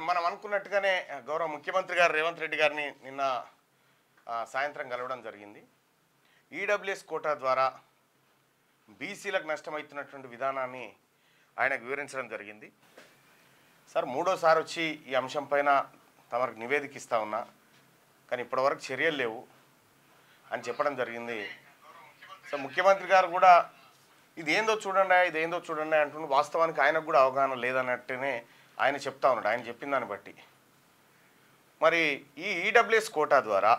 మనం అనుకున్నట్టుగానే గౌరవ ముఖ్యమంత్రి గారు రేవంత్ రెడ్డి గారిని నిన్న సాయంత్రం కలవడం జరిగింది. ఈడబ్ల్యూఎస్ కోటా ద్వారా బీసీలకు నష్టమవుతున్నటువంటి విధానాన్ని ఆయనకు వివరించడం జరిగింది. సార్ మూడోసారి వచ్చి ఈ అంశం పైన తమకు నివేదిక ఇస్తా ఉన్నా, కానీ ఇప్పటివరకు చర్యలు లేవు అని చెప్పడం జరిగింది. సో ముఖ్యమంత్రి గారు కూడా ఇదేందో చూడండి అంటున్నాడు. వాస్తవానికి ఆయనకు కూడా అవగాహన లేదన్నట్టునే ఆయన చెప్తా ఉన్నాడు. ఆయన చెప్పిన దాన్ని బట్టి మరి ఈ ఈడబ్ల్యూఎస్ కోటా ద్వారా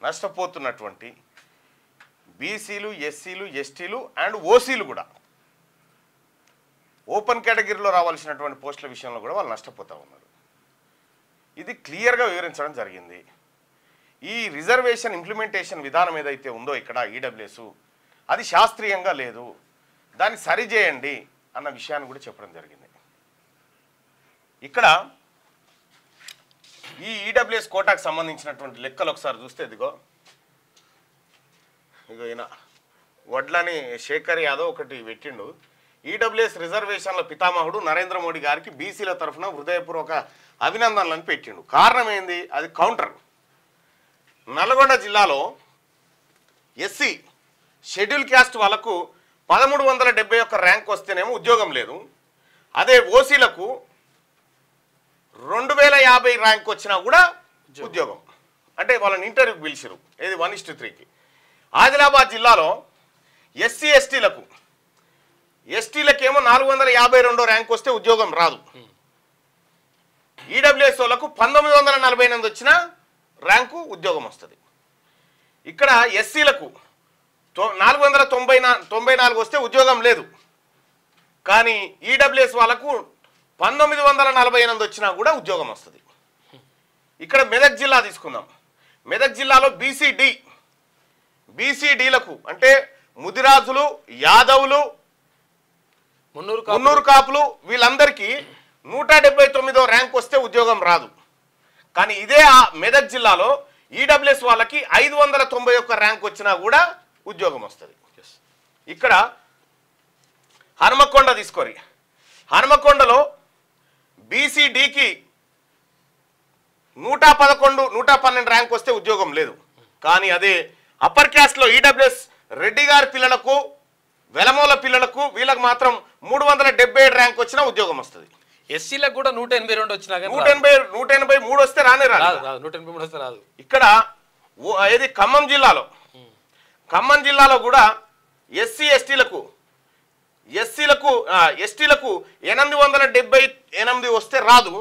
నష్టపోతున్నటువంటి బీసీలు, ఎస్సీలు, ఎస్టీలు అండ్ ఓసీలు కూడా ఓపెన్ కేటగిరీలో రావాల్సినటువంటి పోస్టుల విషయంలో కూడా వాళ్ళు నష్టపోతూ ఉన్నారు. ఇది క్లియర్గా వివరించడం జరిగింది. ఈ రిజర్వేషన్ ఇంప్లిమెంటేషన్ విధానం ఏదైతే ఉందో ఇక్కడ ఈడబ్ల్యూఎస్ అది శాస్త్రీయంగా లేదు, దాన్ని సరిచేయండి అన్న విషయాన్ని కూడా చెప్పడం జరిగింది. ఇక్కడ ఈ ఈడబ్ల్యూఎస్ కోటాకు సంబంధించినటువంటి లెక్కలు ఒకసారి చూస్తే ఇదిగో ఈయన వడ్లని శేఖర్ యాదవ్ ఒకటి పెట్టిండు. ఈడబ్ల్యూఎస్ రిజర్వేషన్ల పితామహుడు నరేంద్ర మోడీ గారికి బీసీల తరఫున హృదయపూర్వక అభినందనలను పెట్టిండు. కారణం ఏంది? అది కౌంటర్. నల్గొండ జిల్లాలో ఎస్సీ షెడ్యూల్ క్యాస్ట్ వాళ్ళకు 1371 ర్యాంక్ వస్తేనేమో ఉద్యోగం లేదు. అదే ఓసీలకు 2050 ర్యాంక్ వచ్చినా కూడా ఉద్యోగం. అంటే వాళ్ళని ఇంటర్వ్యూకి పిలిచిరు. ఏది 1:3కి. ఆదిలాబాద్ జిల్లాలో ఎస్సీ ఎస్టీలకేమో 452 ర్యాంక్ వస్తే ఉద్యోగం రాదు. ఈడబ్ల్యూఎస్ వాళ్ళకు 1948 వచ్చిన ర్యాంకు ఉద్యోగం వస్తుంది. ఇక్కడ ఎస్సీలకు 494 వస్తే ఉద్యోగం లేదు. కానీ ఈడబ్ల్యూఎస్ వాళ్ళకు 1948 వచ్చినా కూడా ఉద్యోగం వస్తుంది. ఇక్కడ మెదక్ జిల్లా తీసుకుందాం. మెదక్ జిల్లాలో బీసీడీలకు అంటే ముదిరాజులు, యాదవులు, మున్నూరు కాపులు వీళ్ళందరికీ 179వ ర్యాంక్ వస్తే ఉద్యోగం రాదు. కానీ ఇదే మెదక్ జిల్లాలో ఈడబ్ల్యూఎస్ వాళ్ళకి 591 ర్యాంక్ వచ్చినా కూడా ఉద్యోగం వస్తుంది. ఇక్కడ హనుమకొండ తీసుకోరి. హనుమకొండలో బీసీడీకి 112 ర్యాంక్ వస్తే ఉద్యోగం లేదు. కానీ అదే అప్పర్ క్యాస్ట్లో ఈడబ్ల్యూఎస్ రెడ్డి గారి పిల్లలకు, వెలమూల పిల్లలకు వీళ్ళకి మాత్రం 377 ర్యాంక్ వచ్చినా ఉద్యోగం వస్తుంది. ఎస్సీలకు కూడా 182 వచ్చినా 183 వస్తే రానే రాదు. 183 వస్తే రాదు. ఇక్కడ ఏది ఖమ్మం జిల్లాలో కూడా ఎస్టీలకు 878 వస్తే రాదు.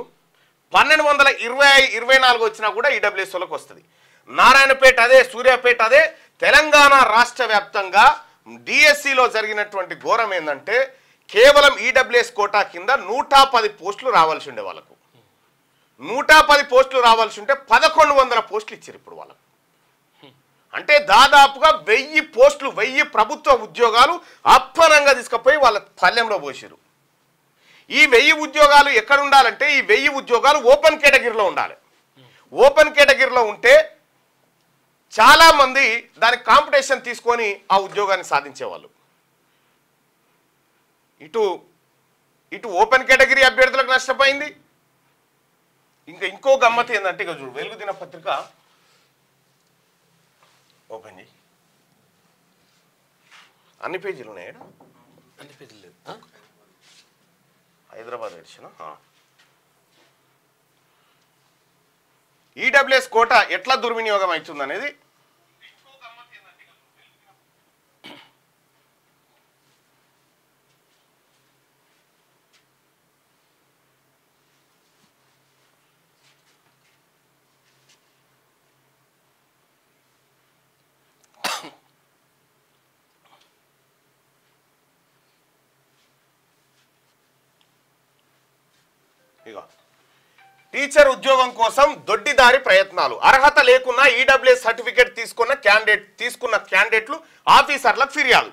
1224 వచ్చినా కూడా ఈడబ్ల్యూఎస్ వాళ్ళకి వస్తుంది. నారాయణపేట అదే, సూర్యాపేట అదే. తెలంగాణ రాష్ట్ర వ్యాప్తంగా డిఎస్సిలో జరిగినటువంటి ఘోరం ఏంటంటే కేవలం ఈడబ్ల్యూఎస్ కోటా కింద 110 పోస్టులు రావాల్సి ఉండే వాళ్ళకు. 110 పోస్టులు రావాల్సి ఉంటే 1100 పోస్టులు ఇచ్చారు ఇప్పుడు వాళ్ళకు. అంటే దాదాపుగా 1000 పోస్టులు, 1000 ప్రభుత్వ ఉద్యోగాలు అప్పనంగా తీసుకుపోయి వాళ్ళ పల్లెంలో పోసారు. ఈ 1000 ఉద్యోగాలు ఎక్కడ ఉండాలంటే ఈ 1000 ఉద్యోగాలు ఓపెన్ కేటగిరీలో ఉండాలి. ఓపెన్ కేటగిరీలో ఉంటే చాలా మంది దానికి కాంపిటీషన్ తీసుకొని ఆ ఉద్యోగాన్ని సాధించేవాళ్ళు. ఇటు ఓపెన్ కేటగిరీ అభ్యర్థులకు నష్టపోయింది. ఇంకో గమ్మత్ ఏంటంటే ఇక చూడు, వెలుగు దినపత్రిక ఓపెన్ చేయి. అన్ని పేజీలు ఉన్నాయి. అన్ని పేజీలు లేదు. హైదరాబాద్ ఎడిషన్. ఈడబ్ల్యూఎస్ కోటా ఎట్లా దుర్వినియోగం అవుతుంది అనేది టీచర్ ఉద్యోగం కోసం దొడ్డిదారి ప్రయత్నాలు. అర్హత లేకున్నా ఈడబ్ల్యూఎస్ సర్టిఫికేట్ తీసుకున్న క్యాండిడేట్లు ఆఫీసర్లకు ఫిర్యాదు.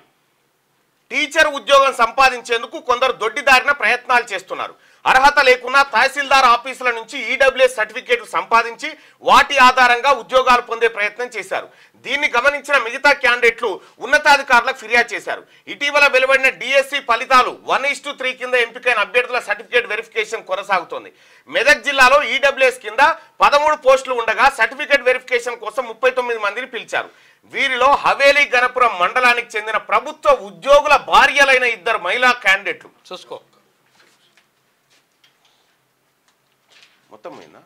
టీచర్ ఉద్యోగం సంపాదించేందుకు కొందరు దొడ్డిదారిన ప్రయత్నాలు చేస్తున్నారు. అర్హత లేకున్నా తహసీల్దార్ ఆఫీసుల నుంచి ఈడబ్ల్యూఎస్ సర్టిఫికేట్లు సంపాదించి వాటి ఆధారంగా ఉద్యోగాలు పొందే ప్రయత్నం చేశారు. దీన్ని గమనించిన మిగతా క్యాండిడేట్లు ఉన్నతాధికారులకు ఫిర్యాదు చేశారు. ఇటీవల వెలువడిన డిఎస్సి ఫలితాలు 1:3 కింద ఎంపికైన అభ్యర్థుల సర్టిఫికేట్ వెరిఫికేషన్ కొనసాగుతోంది. మెదక్ జిల్లాలో ఈడబ్ల్యూఎస్ కింద 13 పోస్టులు ఉండగా సర్టిఫికేట్ వెరిఫికేషన్ కోసం 39 మందిని పిలిచారు. వీరిలో హవేలీ గణపురం మండలానికి చెందిన ప్రభుత్వ ఉద్యోగుల భార్యలైన 2 మహిళా క్యాండిడేట్లు. చూసుకో మొత్తం పోయిందా?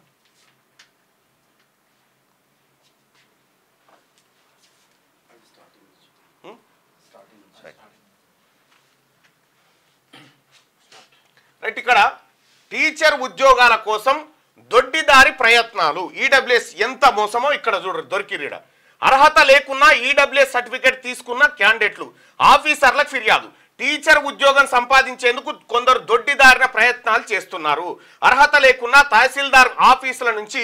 రైట్. ఇక్కడ టీచర్ ఉద్యోగాల కోసం దొడ్డిదారి ప్రయత్నాలు. ఈడబ్ల్యూఎస్ ఎంత మోసమో ఇక్కడ చూడరు దొరికిరీడ. అర్హత లేకున్నా ఈడబ్ల్యూఎస్ సర్టిఫికేట్ తీసుకున్న క్యాండిడేట్లు ఆఫీసర్లకు ఫిర్యాదు. టీచర్ ఉద్యోగం సంపాదించేందుకు కొందరు దొడ్డిదారిన ప్రయత్నాలు చేస్తున్నారు. అర్హత లేకున్నా తహసీల్దార్ ఆఫీసుల నుంచి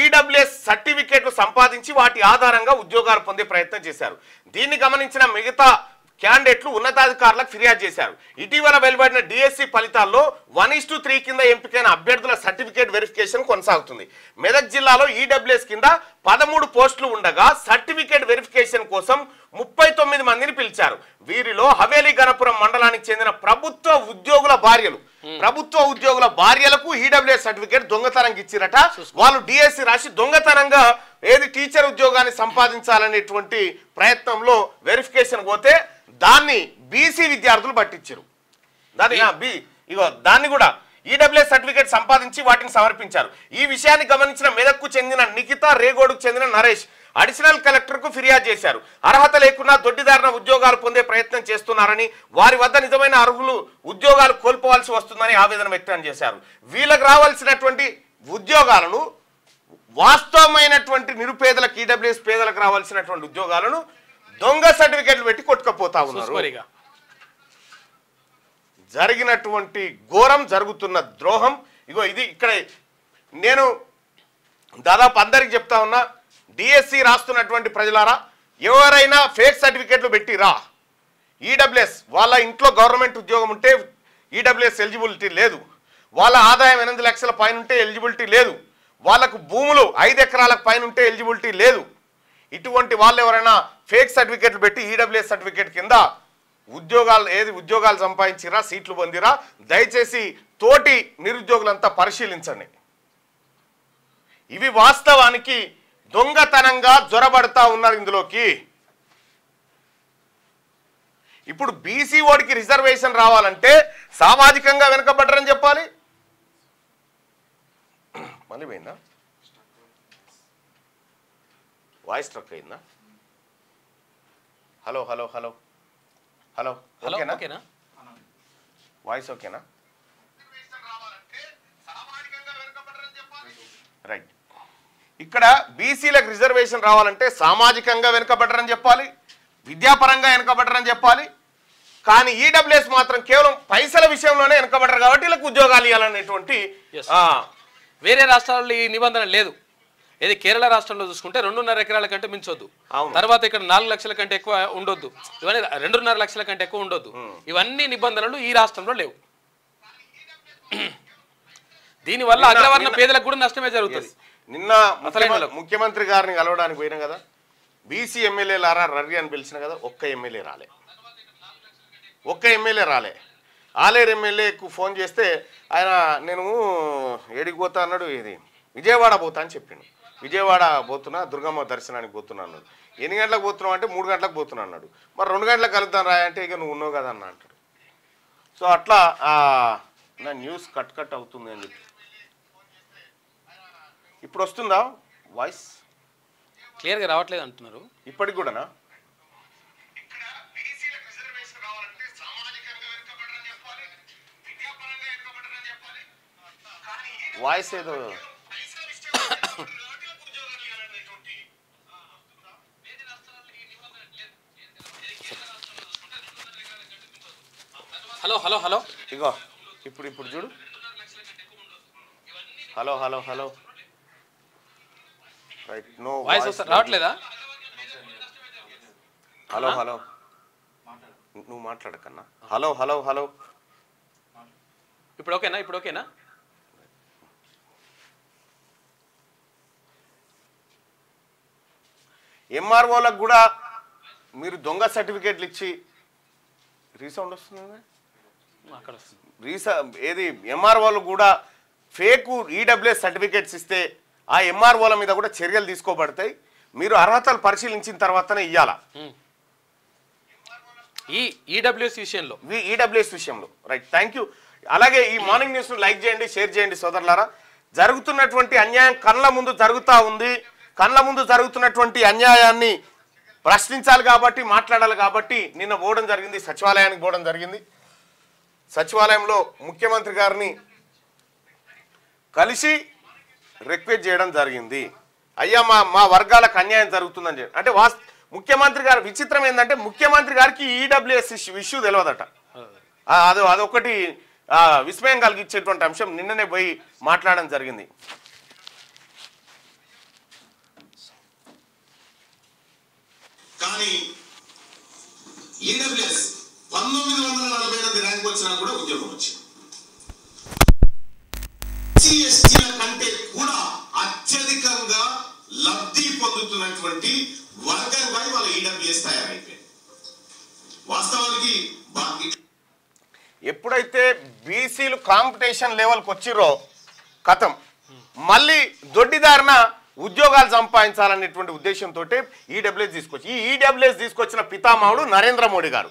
ఈడబ్ల్యూఎస్ సర్టిఫికేట్లు సంపాదించి వాటి ఆధారంగా ఉద్యోగాలు పొందే ప్రయత్నం చేశారు. దీన్ని గమనించిన మిగతా క్యాండిడేట్లు ఉన్నతాధికారులకు ఫిర్యాదు చేశారు. ఇటీవల వెలువడిన డిఎస్సి ఫలితాల్లో 1:3 కింద ఎంపికైన అభ్యర్థుల సర్టిఫికేట్ వెరిఫికేషన్ కొనసాగుతుంది. మెదక్ జిల్లాలో ఈడబ్ల్యూఎస్ కింద 13 పోస్టులు ఉండగా సర్టిఫికేట్ వెరిఫికేషన్ కోసం 39 మందిని పిలిచారు. వీరిలో హవేలీ గణపురం మండలానికి చెందిన ప్రభుత్వ ఉద్యోగుల భార్యలకు ఈడబ్ల్యూఎస్ సర్టిఫికేట్ దొంగతనంగా ఇచ్చిరట. వాళ్ళు డిఎస్సి రాసి దొంగతనంగా టీచర్ ఉద్యోగాన్ని సంపాదించాలనేటువంటి ప్రయత్నంలో వెరిఫికేషన్ పోతే దాన్ని బీసీ విద్యార్థులు పట్టించారు. దాన్ని కూడా ఈడబ్ల్యూఎస్ సర్టిఫికేట్ సంపాదించి వాటిని సమర్పించారు. ఈ విషయాన్ని గమనించిన మెదక్కు చెందిన నిఖిత, రేగోడుకు చెందిన నరేష్ అడిషనల్ కలెక్టర్కు ఫిర్యాదు చేశారు. అర్హత లేకున్నా దొడ్డిదారిన ఉద్యోగాలు పొందే ప్రయత్నం చేస్తున్నారని, వారి వద్ద నిజమైన అర్హులు ఉద్యోగాలు కోల్పోవాల్సి వస్తుందని ఆవేదన వ్యక్తం చేశారు. వీళ్ళకి రావాల్సినటువంటి ఉద్యోగాలను, వాస్తవమైనటువంటి నిరుపేదలకు ఈడబ్ల్యూఎస్ పేదలకు రావాల్సినటువంటి ఉద్యోగాలను దొంగ సర్టిఫికేట్లు పెట్టి కొట్టుకుపోతా ఉన్నారు. జరిగినటువంటి ఘోరం, జరుగుతున్న ద్రోహం ఇది. ఇక్కడ నేను దాదాపు అందరికి చెప్తా ఉన్నా, డిఎస్సి రాస్తున్నటువంటి ప్రజలారా, ఎవరైనా ఫేక్ సర్టిఫికేట్లు పెట్టిరా ఈడబ్ల్యూఎస్, వాళ్ళ ఇంట్లో గవర్నమెంట్ ఉద్యోగం ఉంటే ఈడబ్ల్యూఎస్ ఎలిజిబిలిటీ లేదు, వాళ్ళ ఆదాయం 8 లక్షల పైన ఉంటే ఎలిజిబిలిటీ లేదు, వాళ్ళకు భూములు 5 ఎకరాలకు పైన ఉంటే ఎలిజిబిలిటీ లేదు. ఇటువంటి వాళ్ళు ఎవరైనా ఫేక్ సర్టిఫికేట్లు పెట్టి ఈడబ్ల్యూఎస్ సర్టిఫికేట్ కింద ఉద్యోగాలు సంపాదించిరా, సీట్లు పొందిరా, దయచేసి తోటి నిరుద్యోగులంతా పరిశీలించండి. ఇవి వాస్తవానికి దొంగతనంగా జొరబడతా ఉన్నారు ఇందులోకి. ఇప్పుడు బీసీ ఓడికి రిజర్వేషన్ రావాలంటే సామాజికంగా వెనుకబడ్డరని చెప్పాలి. మళ్ళీ పోయిందా? వాయిస్ స్ట్రక్ అయిందా? హలో హలో హలో హలో ఓకేనా? వాయిస్ ఓకేనా? రైట్. ఇక్కడ బీసీలకు రిజర్వేషన్ రావాలంటే సామాజికంగా వెనుకబడ్డరని చెప్పాలి, విద్యాపరంగా వెనుకబడ్డరని చెప్పాలి. కానీ ఈడబ్ల్యూఎస్ మాత్రం కేవలం పైసల విషయంలోనే వెనుకబడ్డరు కాబట్టి వీళ్ళకి ఉద్యోగాలు ఇవ్వాలనేటువంటి. వేరే రాష్ట్రాల్లో ఈ నిబంధన లేదు. ఏది కేరళ రాష్ట్రంలో చూసుకుంటే 2.5 ఎకరాల కంటే మించొద్దు. తర్వాత ఇక్కడ 4 లక్షల కంటే ఎక్కువ ఉండొద్దు. ఇవన్నీ 2.5 లక్షల కంటే ఎక్కువ ఉండొద్దు. ఇవన్నీ నిబంధనలు ఈ రాష్ట్రంలో లేవు. దీనివల్ల అగ్రవర్ణ పేదలకు కూడా నష్టమే జరుగుతుంది. నిన్న ముఖ్యమంత్రి గారిని కలవడానికి పోయినా కదా, బీసీ ఎమ్మెల్యేలారా రర్రి అని పిలిచిన కదా, ఒక్క ఎమ్మెల్యే రాలే. ఆలేరు ఎమ్మెల్యేకు ఫోన్ చేస్తే ఆయన నేను ఏడికి పోతా అన్నాడు, ఇది విజయవాడ పోతా అని చెప్పిండు. విజయవాడ పోతున్నా, దుర్గమ్మ దర్శనానికి పోతున్నా అన్నాడు. ఎన్ని గంటలకు పోతున్నావు అంటే 3 గంటలకు పోతున్నా అన్నాడు. మరి 2 గంటలకు కలుద్దాం రా అంటే ఇక నువ్వు ఉన్నావు కదా అన్న అంటాడు. సో అట్లా నా న్యూస్ కట్ అవుతుంది అని చెప్పి. ఇప్పుడు వస్తుందా వాయిస్? క్లియర్గా రావట్లేదు అంటున్నారు. ఇప్పటికి కూడానా? వాయిస్ ఏదో హలో హలో హలో ఇగో ఇప్పుడు చూడు. Hello hello hello right. No voice రావట్లేదా? హలో హలో నువ్వు మాట్లాడకన్నా. హలో హలో హలో ఇప్పుడు ఓకేనా ఎంఆర్ఓలకు కూడా మీరు దొంగ సర్టిఫికేట్లు ఇచ్చి రీసౌండ్ వస్తుంది అక్కడ వస్తుంది ఏది ఎంఆర్ఓలు కూడా ఫేక్ ఈడబ్ల్యూఎస్ సర్టిఫికేట్స్ ఇస్తే ఆ ఎంఆర్ఓల మీద కూడా చర్యలు తీసుకోబడతాయి. మీరు అర్హతలు పరిశీలించిన తర్వాతనే ఇవ్వాల. ఈ ఈడబ్ల్యూఎస్ విషయంలో రైట్. Thank you. అలాగే ఈ మార్నింగ్ న్యూస్ను లైక్ చేయండి, షేర్ చేయండి సోదరులారా. జరుగుతున్నటువంటి అన్యాయం కళ్ళ ముందు జరుగుతూ ఉంది. కళ్ళ ముందు జరుగుతున్నటువంటి అన్యాయాన్ని ప్రశ్నించాలి కాబట్టి, మాట్లాడాలి కాబట్టి నిన్న పోవడం జరిగింది, సచివాలయానికి పోవడం జరిగింది. సచివాలయంలో ముఖ్యమంత్రి గారిని కలిసి రిక్వెస్ట్ చేయడం జరిగింది. అయ్యా మా వర్గాలకు అన్యాయం జరుగుతుందని చెప్పి. అంటే ముఖ్యమంత్రి గారు విచిత్రం ఏంటంటే ముఖ్యమంత్రి గారికి ఈడబ్ల్యూఎస్ ఇష్యూ తెలియదట. అదొకటి విస్మయం కలిగించేటువంటి అంశం. నిన్ననే పోయి మాట్లాడడం జరిగింది. కానీ ఈడబ్ల్యూఎస్ 1948 ర్యాంక్ వచ్చినా కూడా ఉద్యోగం వచ్చింది. ఎస్సీల కంటే కూడా అత్యధికంగా లబ్ధి పొందుతున్నటువంటి వర్గంగా వాళ్ళ ఈడబ్ల్యూఎస్ తయారైపోయింది. వాస్తవానికి ఎప్పుడైతే బీసీలు కాంపిటీషన్ లెవెల్కి వచ్చిరో కథం మళ్ళీ దొడ్డిదారిన ఉద్యోగాలు సంపాదించాలనేటువంటి ఉద్దేశంతో ఈడబ్ల్యూఎస్ తీసుకొచ్చి ఈ ఈడబ్ల్యూఎస్ తీసుకొచ్చిన పితామహుడు నరేంద్ర మోడీ గారు.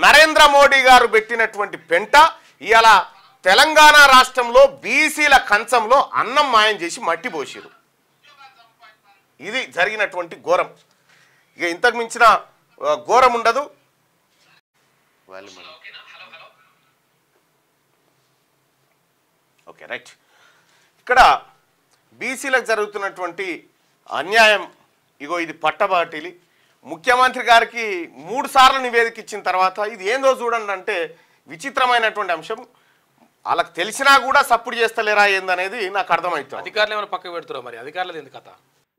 నరేంద్ర మోడీ గారు పెట్టినటువంటి పెంట ఇవాళ తెలంగాణ రాష్ట్రంలో బీసీల కంచంలో అన్నం మాయం చేసి మట్టి పోసిరు. ఇది జరిగినటువంటి ఘోరం. ఇక ఇంతకు మించిన ఘోరం ఉండదు. Okay right. ఇక్కడ బీసీలకు జరుగుతున్నటువంటి అన్యాయం ఇగో ఇది పట్టబాటిలి. ముఖ్యమంత్రి గారికి 3 సార్లు నివేదిక ఇచ్చిన తర్వాత ఇది ఏందో చూడండి అంటే విచిత్రమైనటువంటి అంశం. వాళ్ళకి తెలిసినా కూడా సపోర్ట్ చేస్తలేరా ఏందనేది నాకు అర్థమవుతుంది. అధికారులు ఏమైనా పక్కకు పెడుతురా మరి? అధికారులు ఎందుకు కథ?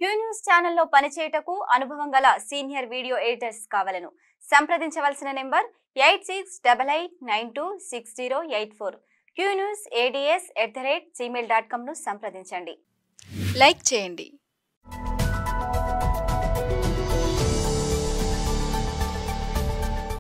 క్యూ న్యూస్ ఛానల్లో పనిచేయటకు అనుభవం గల సీనియర్ వీడియో ఎడిటర్స్ కావాలను సంప్రదించవలసిన నెంబర్ 8688926084. qnews@gmail.com ను సంప్రదించండి. లైక్ చేయండి.